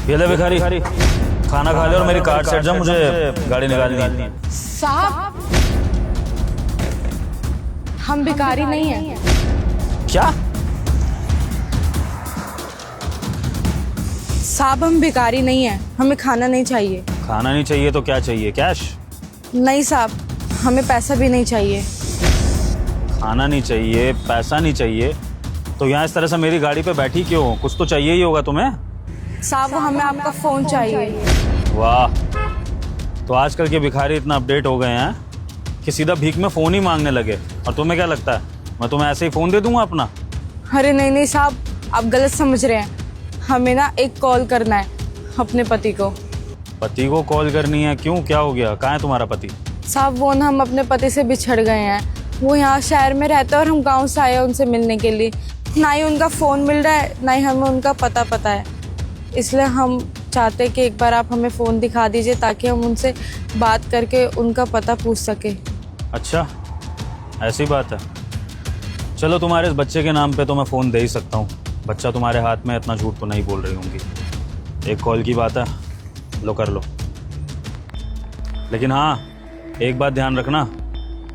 ये ले भिखारी, खाना खा ले और मेरी कार्ड सेट जा, मुझे गाड़ी निकालनी है। साहब, हम भिखारी नहीं हैं। क्या? साहब, हम भिखारी नहीं हैं, हमें खाना नहीं चाहिए। खाना नहीं चाहिए तो क्या चाहिए? कैश? नहीं साहब, हमें पैसा भी नहीं चाहिए। खाना नहीं चाहिए, पैसा नहीं चाहिए, तो यहाँ इस तरह से मेरी गाड़ी पे बैठी क्यों? कुछ तो चाहिए ही होगा तुम्हें। साहब, हमें आपका फोन चाहिए। वाह, तो आजकल के भिखारी इतना अपडेट हो गए हैं कि सीधा भीख में फ़ोन ही मांगने लगे। और तुम्हें क्या लगता है मैं तुम्हें ऐसे ही फ़ोन दे दूंगा अपना? अरे नहीं साहब, आप गलत समझ रहे हैं। हमें ना एक कॉल करना है अपने पति को। पति को कॉल करनी है? क्यों, क्या हो गया? कहाँ है तुम्हारा पति? साहब, वो ना हम अपने पति से बिछड़ गए हैं। वो यहाँ शहर में रहते हैं और हम गांव से आए हैं उनसे मिलने के लिए। ना ही उनका फ़ोन मिल रहा है, ना ही हमें उनका पता है। इसलिए हम चाहते हैं कि एक बार आप हमें फ़ोन दिखा दीजिए ताकि हम उनसे बात करके उनका पता पूछ सके। अच्छा, ऐसी बात है। चलो, तुम्हारे इस बच्चे के नाम पे तो मैं फ़ोन दे ही सकता हूँ। बच्चा तुम्हारे हाथ में, इतना झूठ तो नहीं बोल रही होंगी। एक कॉल की बात है, लो कर लो। लेकिन हाँ, एक बात ध्यान रखना,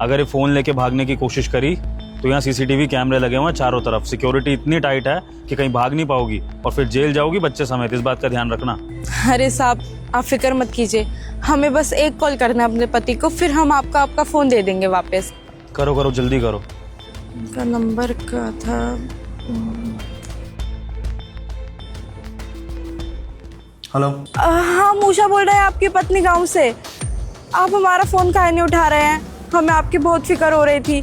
अगर ये फ़ोन लेके भागने की कोशिश करी तो यहाँ सीसीटीवी कैमरे लगे हुए हैं चारों तरफ। सिक्योरिटी इतनी टाइट है कि कहीं भाग नहीं पाओगी और फिर जेल जाओगी बच्चे समेत। इस बात का ध्यान रखना। अरे साहब, आप फिक्र मत कीजिए, हमें बस एक कॉल करना है अपने पति को, फिर हम आपका फ़ोन दे देंगे वापस। करो करो, जल्दी करो। उनका नंबर का था। हेलो। हाँ, मूषा बोल रहे हैं, आपकी पत्नी गांव से। आप हमारा फ़ोन काहे नहीं उठा रहे हैं? हमें आपकी बहुत फिक्र हो रही थी।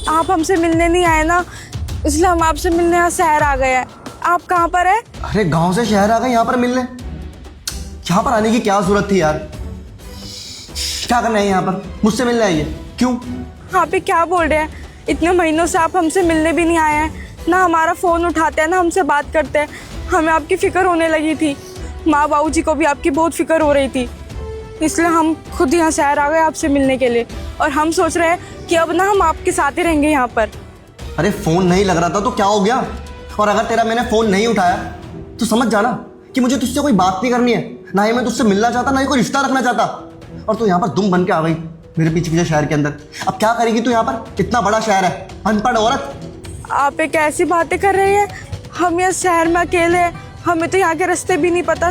आप हमसे मिलने नहीं आए ना, इसलिए हम आपसे मिलने यहाँ शहर आ गए हैं। आप कहाँ पर है? अरे गांव से शहर आ गए यहाँ पर मिलने? यहाँ पर आने की क्या जरूरत थी यार? क्या करना है यहाँ पर? मुझसे मिलने आइए। क्यों? आप ही क्या बोल रहे हैं? इतने महीनों से आप हमसे मिलने भी नहीं आए हैं, ना हमारा फ़ोन उठाते हैं, ना हमसे बात करते हैं। हमें आपकी फ़िक्र होने लगी थी। माँ बाबू जी को भी आपकी बहुत फिक्र हो रही थी, इसलिए हम खुद यहाँ शहर आ गए आपसे मिलने के लिए। और हम सोच रहे हैं कि अब ना हम आपके साथ ही रहेंगे यहाँ पर। अरे फोन नहीं लग रहा था तो क्या हो गया? और अगर तेरा मैंने फोन नहीं उठाया तो समझ जाना कि मुझे तुझसे कोई बात नहीं करनी है, ना ही मैं तुझसे मिलना चाहता, ना ही कोई रिश्ता रखना चाहता। और तू यहाँ पर दुम बन के आ गई मेरे पीछे पीछे शहर के अंदर। अब क्या करेगी तू यहाँ पर? इतना बड़ा शहर है, अनपढ़ औरत। आप एक ऐसी बातें कर रहे हैं, हम यहाँ शहर में अकेले हैं, हमें तो यहाँ के रास्ते भी नहीं पता,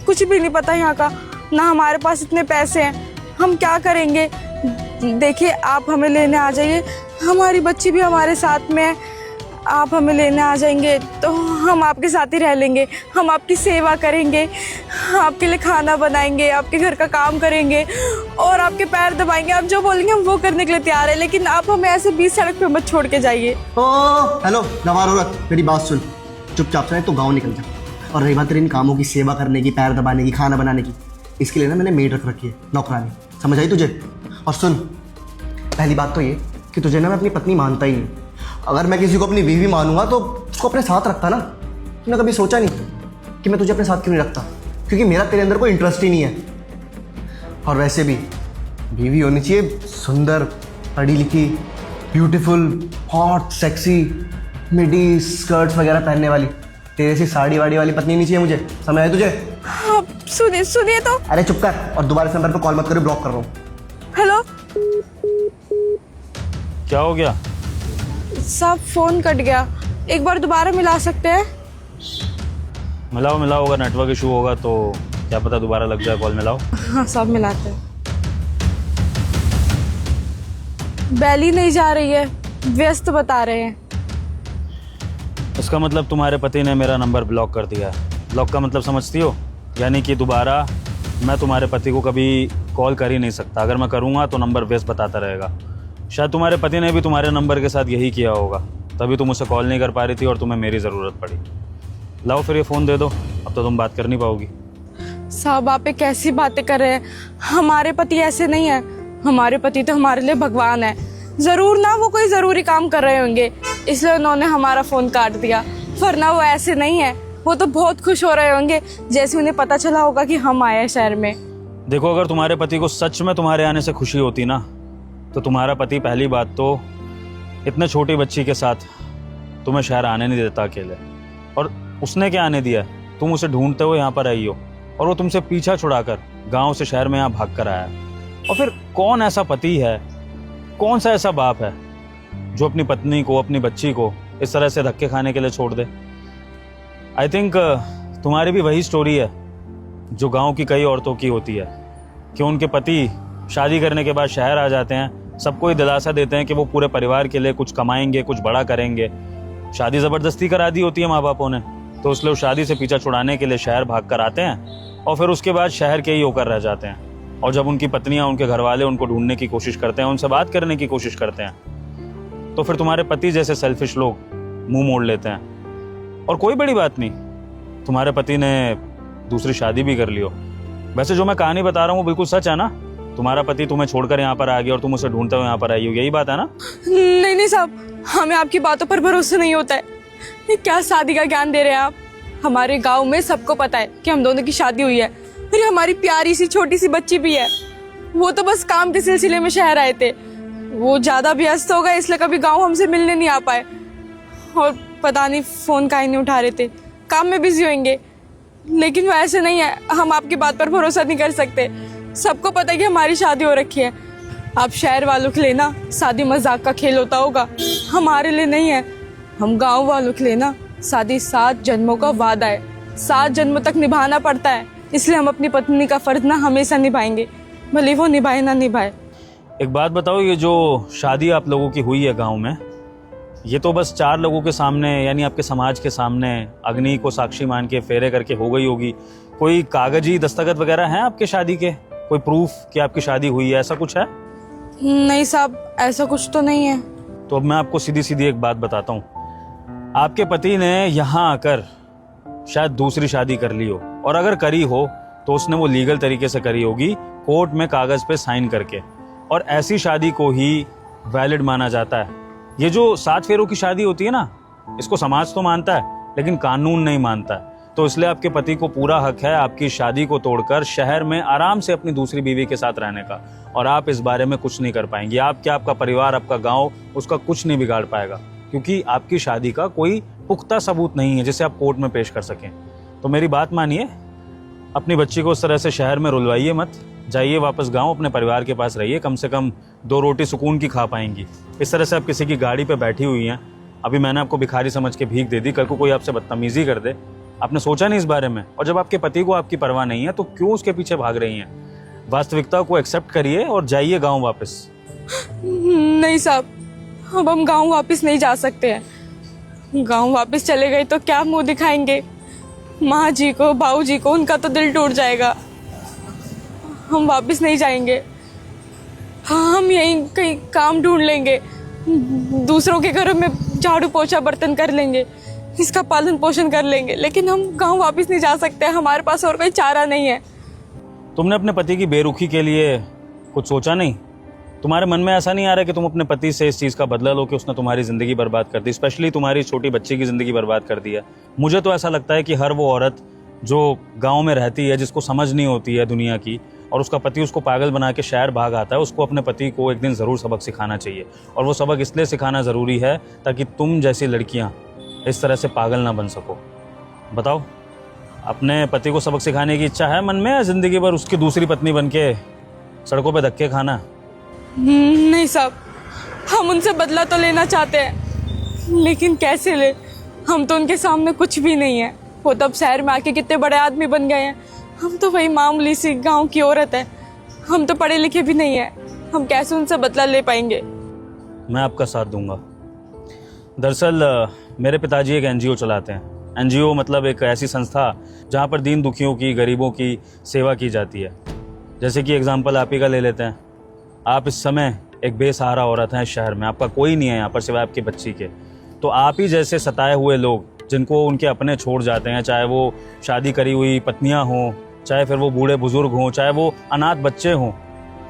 कुछ भी नहीं पता यहाँ का, ना हमारे पास इतने पैसे हैं, हम क्या करेंगे? देखिए, आप हमें लेने आ जाइए, हमारी बच्ची भी हमारे साथ में है। आप हमें लेने आ जाएंगे तो हम आपके साथ ही रह लेंगे, हम आपकी सेवा करेंगे, आपके लिए खाना बनाएंगे, आपके घर का काम करेंगे और आपके पैर दबाएंगे। आप जो बोलेंगे हम वो करने के लिए तैयार है, लेकिन आप हमें ऐसे बीच सड़क पे मत छोड़ के जाइए। हेलो गवार औरत, मेरी बात सुन, चुपचाप से तो गाँव निकल जा। और रही बात तेरी इन कामों की, सेवा करने की, पैर दबाने की, खाना बनाने की, इसके लिए ना मैंने मेड रख रखी है, नौकरानी। समझ आई तुझे? और सुन, पहली बात तो ये कि तुझे ना मैं अपनी पत्नी मानता ही नहीं। अगर मैं किसी को अपनी बीवी मानूंगा तो उसको अपने साथ रखता ना। तूने कभी सोचा नहीं कि मैं तुझे अपने साथ क्यों नहीं रखता? क्योंकि मेरा तेरे अंदर कोई इंटरेस्ट ही नहीं है। और वैसे भी बीवी होनी चाहिए सुंदर, पढ़ी लिखी, ब्यूटीफुल, हॉट, सेक्सी, मिडी स्कर्ट्स वगैरह पहनने वाली। तेरे से साड़ी वाड़ी वाली पत्नी नहीं चाहिए मुझे। समझ आया तुझे? आप सुनिए तो। अरे चुप कर, और दोबारा इस नंबर पर कॉल मत करो, ब्लॉक कर रहा हूँ। हेलो क्या हो गया? साहब, फोन कट गया, एक बार दोबारा मिला सकते हैं? मिलाओ होगा, नेटवर्क इशू होगा तो क्या पता दोबारा लग जाए कॉल। मिलाओ। हाँ साहब, मिलाते हैं। बैल ही नहीं जा रही है, व्यस्त बता रहे हैं। इसका मतलब तुम्हारे पति ने मेरा नंबर ब्लॉक कर दिया है। ब्लॉक का मतलब समझती हो? यानी कि दोबारा मैं तुम्हारे पति को कभी कॉल कर ही नहीं सकता। अगर मैं करूँगा तो नंबर व्यस्त बताता रहेगा। शायद तुम्हारे पति ने भी तुम्हारे नंबर के साथ यही किया होगा, तभी तुम मुझसे कॉल नहीं कर पा रही थी और तुम्हें मेरी ज़रूरत पड़ी। लाओ फिर ये फ़ोन दे दो, अब तो तुम बात कर नहीं पाओगी। साहब, आप एक कैसी बातें कर रहे हैं? हमारे पति ऐसे नहीं है, हमारे पति तो हमारे लिए भगवान है। ज़रूर ना वो कोई ज़रूरी काम कर रहे होंगे, इसलिए उन्होंने हमारा फ़ोन काट दिया, वरना वो ऐसे नहीं है। वो तो बहुत खुश हो रहे होंगे जैसे उन्हें पता चला होगा कि हम आए हैं शहर में। देखो, अगर तुम्हारे पति को सच में तुम्हारे आने से खुशी होती ना, तो तुम्हारा पति पहली बात तो इतने छोटी बच्ची के साथ तुम्हें शहर आने नहीं देता अकेले। और उसने क्या आने दिया? तुम उसे ढूंढते हुए यहाँ पर आई हो और वो तुमसे पीछा छुड़ाकर गांव से शहर में यहाँ भाग कर आया। और फिर कौन ऐसा पति है, कौन सा ऐसा बाप है जो अपनी पत्नी को, अपनी बच्ची को इस तरह से धक्के खाने के लिए छोड़ दे। आई थिंक तुम्हारी भी वही स्टोरी है जो गांव की कई औरतों की होती है कि उनके पति शादी करने के बाद शहर आ जाते हैं, सबको ये दिलासा देते हैं कि वो पूरे परिवार के लिए कुछ कमाएंगे, कुछ बड़ा करेंगे। शादी ज़बरदस्ती करा दी होती है माँ बापों ने, तो इसलिए वो शादी से पीछा छुड़ाने के लिए शहर भाग कर आते हैं और फिर उसके बाद शहर के ही होकर रह जाते हैं। और जब उनकी पत्नियां, उनके घर वाले उनको ढूंढने की कोशिश करते हैं, उनसे बात करने की कोशिश करते हैं, तो फिर तुम्हारे पति जैसे सेल्फिश लोग मुंह मोड़ लेते हैं। और कोई बड़ी बात नहीं, तुम्हारे पति ने दूसरी शादी भी कर ली हो। वैसे जो मैं कहानी बता रहा हूँ वो बिल्कुल सच है ना? तुम्हारा पति तुम्हें छोड़कर यहाँ पर आ गया और तुम उसे ढूंढते हुए यहाँ पर आई हो, यही बात है ना? नहीं साहब, हमें आपकी बातों पर भरोसा नहीं होता है। ये क्या शादी का ज्ञान दे रहे हैं आप? हमारे गांव में सबको पता है कि हम दोनों की शादी हुई है। अरे हमारी प्यारी सी छोटी सी बच्ची भी है। वो तो बस काम के सिलसिले में शहर आए थे। वो ज्यादा व्यस्त हो गए इसलिए कभी गांव हमसे मिलने नहीं आ पाए। और पता नहीं फोन काहे नहीं उठा रहे थे, काम में बिजी होंगे। लेकिन वो ऐसे नहीं है, हम आपकी बात पर भरोसा नहीं कर सकते। सबको पता है कि हमारी शादी हो रखी है। आप शहर वालों के लिए ना शादी मजाक का खेल होता होगा, हमारे लिए नहीं है। हम गांव वालों के लिए ना शादी 7 जन्मों का वादा है, 7 जन्मों तक निभाना पड़ता है। इसलिए हम अपनी पत्नी का फर्ज ना हमेशा निभाएंगे, भले वो निभाए ना निभाए। एक बात बताओ, ये जो शादी आप लोगों की हुई है गांव में, ये तो बस 4 लोगों के सामने, यानी आपके समाज के सामने अग्नि को साक्षी मान के फेरे करके हो गई होगी। कोई कागजी दस्तखत वगैरह हैं आपके शादी के? कोई प्रूफ कि आपकी शादी हुई है, ऐसा कुछ है? नहीं साहब, ऐसा कुछ तो नहीं है। तो अब मैं आपको सीधी सीधी एक बात बताता हूँ। आपके पति ने यहाँ आकर शायद दूसरी शादी कर ली हो, और अगर करी हो तो उसने वो लीगल तरीके से करी होगी, कोर्ट में कागज पे साइन करके। और ऐसी शादी को ही वैलिड माना जाता है। ये जो 7 फेरों की शादी होती है ना, इसको समाज तो मानता है लेकिन कानून नहीं मानता है। तो इसलिए आपके पति को पूरा हक है आपकी शादी को तोड़कर शहर में आराम से अपनी दूसरी बीवी के साथ रहने का। और आप इस बारे में कुछ नहीं कर पाएंगे। आप क्या, आपका परिवार, आपका गांव उसका कुछ नहीं बिगाड़ पाएगा, क्योंकि आपकी शादी का कोई पुख्ता सबूत नहीं है जिसे आप कोर्ट में पेश कर सकें। तो मेरी बात मानिए, अपनी बच्ची को उस तरह से शहर में रुलवाइए मत। जाइए वापस गांव, अपने परिवार के पास रहिए, कम से कम 2 रोटी सुकून की खा पाएंगी। इस तरह से आप किसी की गाड़ी पे बैठी हुई हैं, अभी मैंने आपको भिखारी समझ के भीख दे दी, कल को कोई आपसे बदतमीजी कर दे, आपने सोचा नहीं इस बारे में। और जब आपके पति को आपकी परवाह नहीं है तो क्यों उसके पीछे भाग रही हैं? वास्तविकता को एक्सेप्ट करिए और जाइए गाँव वापस। नहीं साहब, अब हम गांव वापस नहीं जा सकते हैं। गांव वापस चले गए तो क्या मुंह दिखाएंगे माँ जी को, बाऊ जी को? उनका तो दिल टूट जाएगा। हम वापस नहीं जाएंगे। हम यहीं कहीं काम ढूंढ लेंगे, दूसरों के घरों में झाड़ू पोछा बर्तन कर लेंगे, इसका पालन पोषण कर लेंगे, लेकिन हम गांव वापस नहीं जा सकते। हमारे पास और कोई चारा नहीं है। तुमने अपने पति की बेरुखी के लिए कुछ सोचा नहीं? तुम्हारे मन में ऐसा नहीं आ रहा कि तुम अपने पति से इस चीज़ का बदला लो कि उसने तुम्हारी ज़िंदगी बर्बाद कर दी, स्पेशली तुम्हारी छोटी बच्ची की ज़िंदगी बर्बाद कर दी है? मुझे तो ऐसा लगता है कि हर वो औरत जो गांव में रहती है, जिसको समझ नहीं होती है दुनिया की, और उसका पति उसको पागल बना के शहर भाग आता है, उसको अपने पति को एक दिन ज़रूर सबक सिखाना चाहिए। और वो सबक इसलिए सिखाना ज़रूरी है ताकि तुम जैसी लड़कियाँ इस तरह से पागल ना बन सको। बताओ, अपने पति को सबक सिखाने की इच्छा है मन में, या ज़िंदगी भर उसकी दूसरी पत्नी बन के सड़कों पर धक्के खाना? नहीं साहब, हम उनसे बदला तो लेना चाहते हैं, लेकिन कैसे ले? हम तो उनके सामने कुछ भी नहीं है। वो तब शहर में आके कितने बड़े आदमी बन गए हैं, हम तो वही मामूली सी गांव की औरत है। हम तो पढ़े लिखे भी नहीं है, हम कैसे उनसे बदला ले पाएंगे? मैं आपका साथ दूंगा। दरअसल मेरे पिताजी एक NGO चलाते हैं। NGO मतलब एक ऐसी संस्था जहाँ पर दीन दुखियों की, गरीबों की सेवा की जाती है। जैसे कि एग्जाम्पल आप ही का ले लेते हैं। आप इस समय एक बेसहारा औरत हैं शहर में, आपका कोई नहीं है यहाँ पर सिवाय आपकी बच्ची के। तो आप ही जैसे सताए हुए लोग जिनको उनके अपने छोड़ जाते हैं, चाहे वो शादी करी हुई पत्नियाँ हों, चाहे फिर वो बूढ़े बुजुर्ग हों, चाहे वो अनाथ बच्चे हों,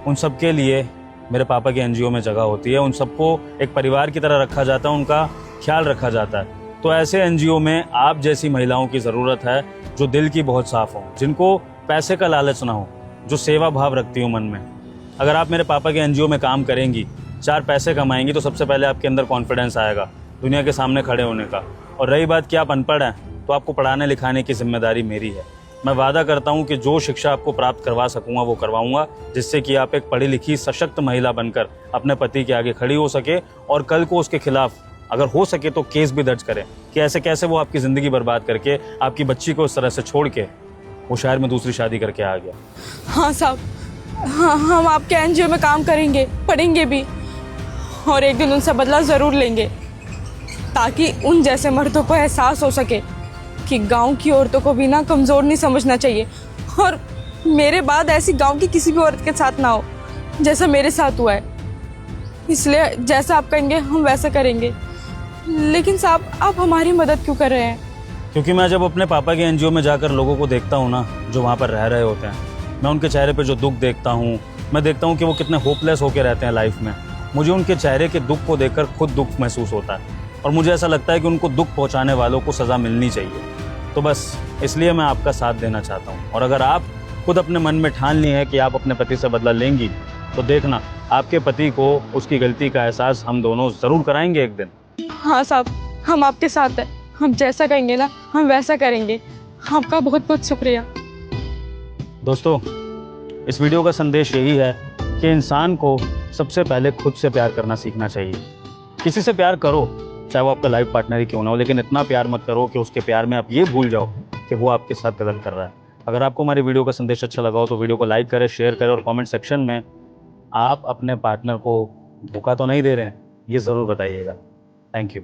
उन सब के लिए मेरे पापा की NGO में जगह होती है। उन सबको एक परिवार की तरह रखा जाता है, उनका ख्याल रखा जाता है। तो ऐसे NGO में आप जैसी महिलाओं की ज़रूरत है जो दिल की बहुत साफ़ हों, जिनको पैसे का लालच ना हो, जो सेवा भाव रखती हो मन में। अगर आप मेरे पापा के NGO में काम करेंगी, 4 पैसे कमाएंगी, तो सबसे पहले आपके अंदर कॉन्फिडेंस आएगा दुनिया के सामने खड़े होने का। और रही बात कि आप अनपढ़ हैं, तो आपको पढ़ाने लिखाने की जिम्मेदारी मेरी है। मैं वादा करता हूँ कि जो शिक्षा आपको प्राप्त करवा सकूँगा वो करवाऊँगा, जिससे कि आप एक पढ़ी लिखी सशक्त महिला बनकर अपने पति के आगे खड़ी हो सके और कल को उसके खिलाफ अगर हो सके तो केस भी दर्ज करें कि ऐसे कैसे वो आपकी ज़िंदगी बर्बाद करके आपकी बच्ची को इस तरह से छोड़ के वो शहर में दूसरी शादी करके आ गया। हाँ साहब, हाँ हम आपके एनजीओ में काम करेंगे, पढ़ेंगे भी, और एक दिन उनसे बदला ज़रूर लेंगे, ताकि उन जैसे मर्दों को एहसास हो सके कि गांव की औरतों को भी ना कमज़ोर नहीं समझना चाहिए। और मेरे बाद ऐसी गांव की किसी भी औरत के साथ ना हो जैसा मेरे साथ हुआ है। इसलिए जैसा आप कहेंगे हम वैसा करेंगे। लेकिन साहब, आप हमारी मदद क्यों कर रहे हैं? क्योंकि मैं जब अपने पापा के एनजीओ में जाकर लोगों को देखता हूँ ना, जो वहाँ पर रह रहे होते हैं, मैं उनके चेहरे पे जो दुख देखता हूँ, मैं देखता हूँ कि वो कितने होपलेस होकर रहते हैं लाइफ में। मुझे उनके चेहरे के दुख को देखकर खुद दुख महसूस होता है और मुझे ऐसा लगता है कि उनको दुख पहुँचाने वालों को सज़ा मिलनी चाहिए। तो बस इसलिए मैं आपका साथ देना चाहता हूँ। और अगर आप खुद अपने मन में ठान ली है कि आप अपने पति से बदला लेंगी, तो देखना आपके पति को उसकी गलती का एहसास हम दोनों ज़रूर कराएंगे एक दिन। हाँ साहब, हम आपके साथ हैं। हम जैसा कहेंगे ना हम वैसा करेंगे। आपका बहुत बहुत शुक्रिया। दोस्तों, इस वीडियो का संदेश यही है कि इंसान को सबसे पहले खुद से प्यार करना सीखना चाहिए। किसी से प्यार करो, चाहे वो आपका लाइफ पार्टनर ही क्यों ना हो, लेकिन इतना प्यार मत करो कि उसके प्यार में आप ये भूल जाओ कि वो आपके साथ गलत कर रहा है। अगर आपको हमारी वीडियो का संदेश अच्छा लगा हो तो वीडियो को लाइक करें, शेयर करें और कमेंट सेक्शन में आप अपने पार्टनर को धोखा तो नहीं दे रहे हैं, ये ज़रूर बताइएगा। Thank you.